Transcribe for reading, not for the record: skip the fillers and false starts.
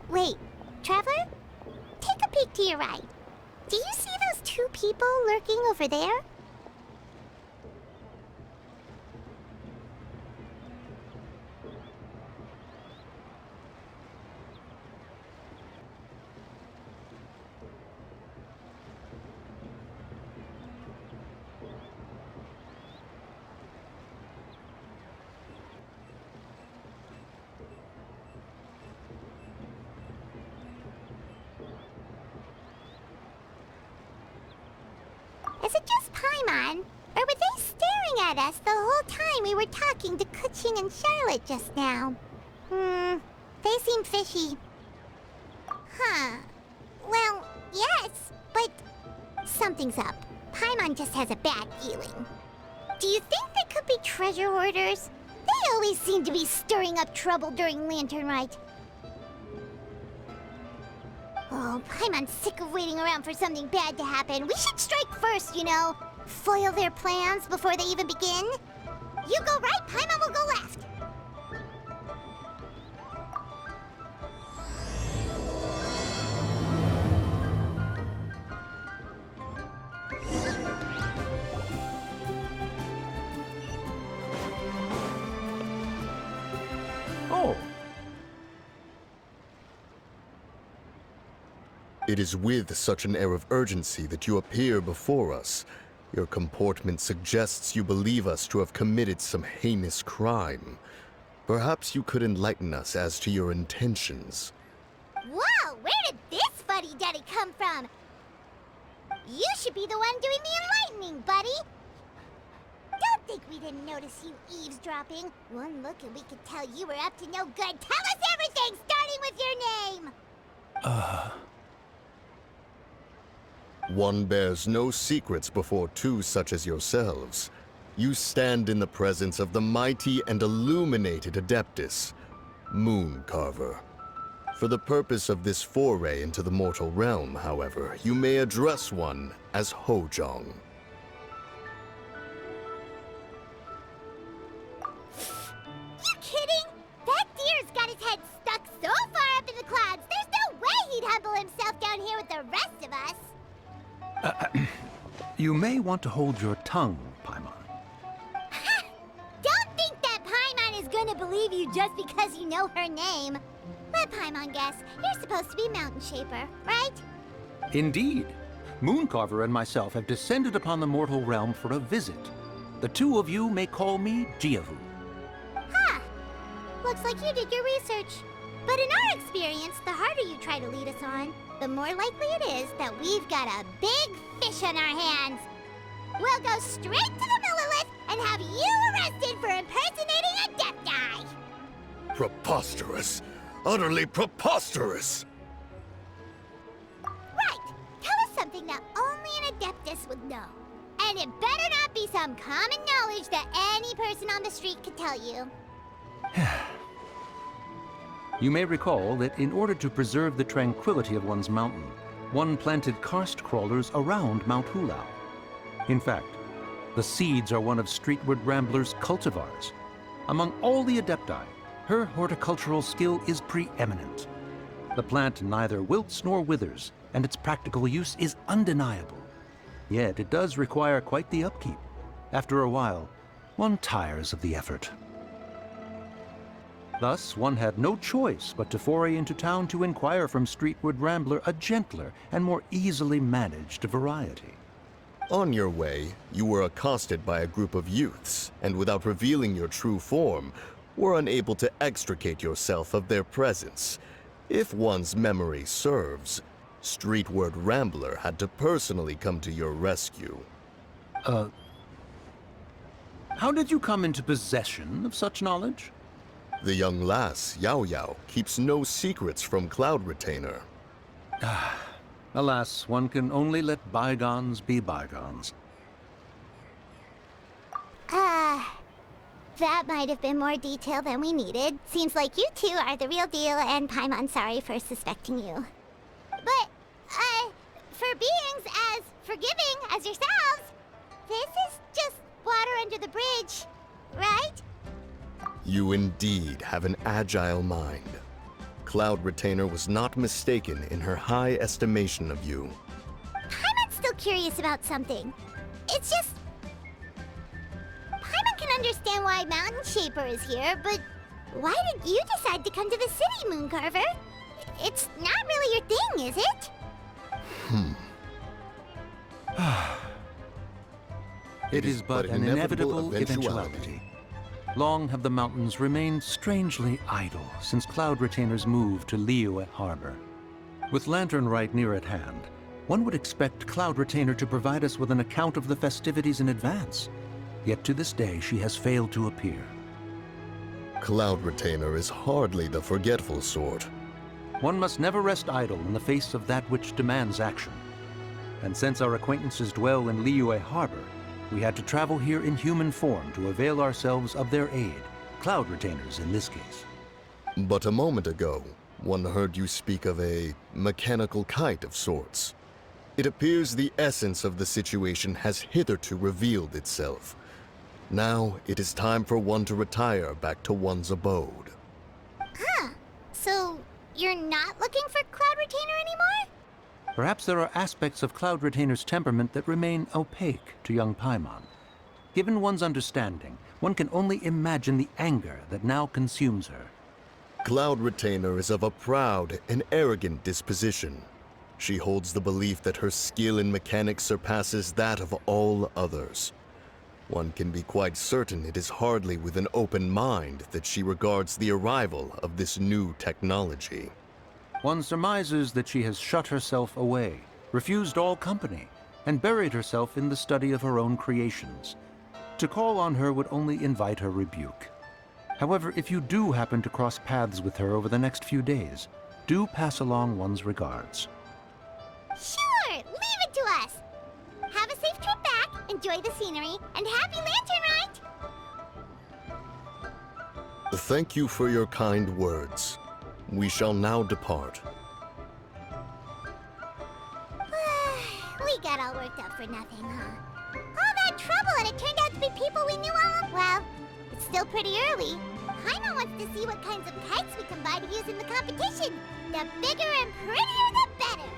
Wait, Traveler? Take a peek to your right. Do you see those two people lurking over there? Is it just Paimon? Or were they staring at us the whole time we were talking to Kuching and Charlotte just now? They seem fishy. Huh. Well, yes, but something's up. Paimon just has a bad feeling. Do you think they could be treasure hoarders? They always seem to be stirring up trouble during Lantern Rite. Oh, Paimon's sick of waiting around for something bad to happen. We should strike first, you know. Foil their plans before they even begin. You go right, Paimon will go left. Oh. It is with such an air of urgency that you appear before us. Your comportment suggests you believe us to have committed some heinous crime. Perhaps you could enlighten us as to your intentions. Whoa, where did this fuddy-duddy come from? You should be the one doing the enlightening, buddy. Don't think we didn't notice you eavesdropping. One look and we could tell you were up to no good. Tell us everything, starting with your name! One bears no secrets before two such as yourselves. You stand in the presence of the mighty and illuminated Adeptus, Moon Carver. For the purpose of this foray into the mortal realm, however, you may address one as Hojong. You kidding? That deer's got his head stuck so far up in the clouds, there's no way he'd humble himself down here with the rest of us. You may want to hold your tongue, Paimon. Don't think that Paimon is gonna believe you just because you know her name. Let Paimon guess. You're supposed to be Mountain Shaper, right? Indeed. Mooncarver and myself have descended upon the mortal realm for a visit. The two of you may call me Jiahu. Huh. Looks like you did your research. But in our experience, the harder you try to lead us on, the more likely it is that we've got a big fish on our hands. We'll go straight to the Millilith and have you arrested for impersonating Adepti! Preposterous! Utterly preposterous! Right! Tell us something that only an Adeptus would know. And it better not be some common knowledge that any person on the street could tell you. You may recall that in order to preserve the tranquility of one's mountain, one planted karst crawlers around Mount Hulao. In fact, the seeds are one of Streetward Rambler's cultivars. Among all the Adepti, her horticultural skill is preeminent. The plant neither wilts nor withers, and its practical use is undeniable. Yet it does require quite the upkeep. After a while, one tires of the effort. Thus, one had no choice but to foray into town to inquire from Streetward Rambler a gentler and more easily managed variety. On your way, you were accosted by a group of youths, and without revealing your true form, were unable to extricate yourself of their presence. If one's memory serves, Streetward Rambler had to personally come to your rescue. How did you come into possession of such knowledge? The young lass, Yao Yao, keeps no secrets from Cloud Retainer. Alas, one can only let bygones be bygones. That might have been more detail than we needed. Seems like you two are the real deal, and Paimon's sorry for suspecting you. But, for beings as forgiving as yourselves, this is just water under the bridge, right? You indeed have an agile mind. Cloud Retainer was not mistaken in her high estimation of you. Paimon's still curious about something. It's just... Paimon can understand why Mountain Shaper is here, but why did you decide to come to the city, Moon Carver? It's not really your thing, is it? It is but an inevitable eventuality. Long have the mountains remained strangely idle since Cloud Retainer's move to Liyue Harbor. With Lantern Rite near at hand, one would expect Cloud Retainer to provide us with an account of the festivities in advance. Yet to this day, she has failed to appear. Cloud Retainer is hardly the forgetful sort. One must never rest idle in the face of that which demands action. And since our acquaintances dwell in Liyue Harbor, we had to travel here in human form to avail ourselves of their aid, Cloud Retainers in this case. But a moment ago, one heard you speak of a mechanical kite of sorts. It appears the essence of the situation has hitherto revealed itself. Now it is time for one to retire back to one's abode. Huh. So, you're not looking for Cloud Retainer anymore? Perhaps there are aspects of Cloud Retainer's temperament that remain opaque to young Paimon. Given one's understanding, one can only imagine the anger that now consumes her. Cloud Retainer is of a proud and arrogant disposition. She holds the belief that her skill in mechanics surpasses that of all others. One can be quite certain it is hardly with an open mind that she regards the arrival of this new technology. One surmises that she has shut herself away, refused all company, and buried herself in the study of her own creations. To call on her would only invite her rebuke. However, if you do happen to cross paths with her over the next few days, do pass along one's regards. Sure! Leave it to us! Have a safe trip back, enjoy the scenery, and happy Lantern Rite! Thank you for your kind words. We shall now depart. We got all worked up for nothing, huh? All that trouble and it turned out to be people we knew all... Well, it's still pretty early. Paimon wants to see what kinds of kites we can buy to use in the competition. The bigger and prettier, the better.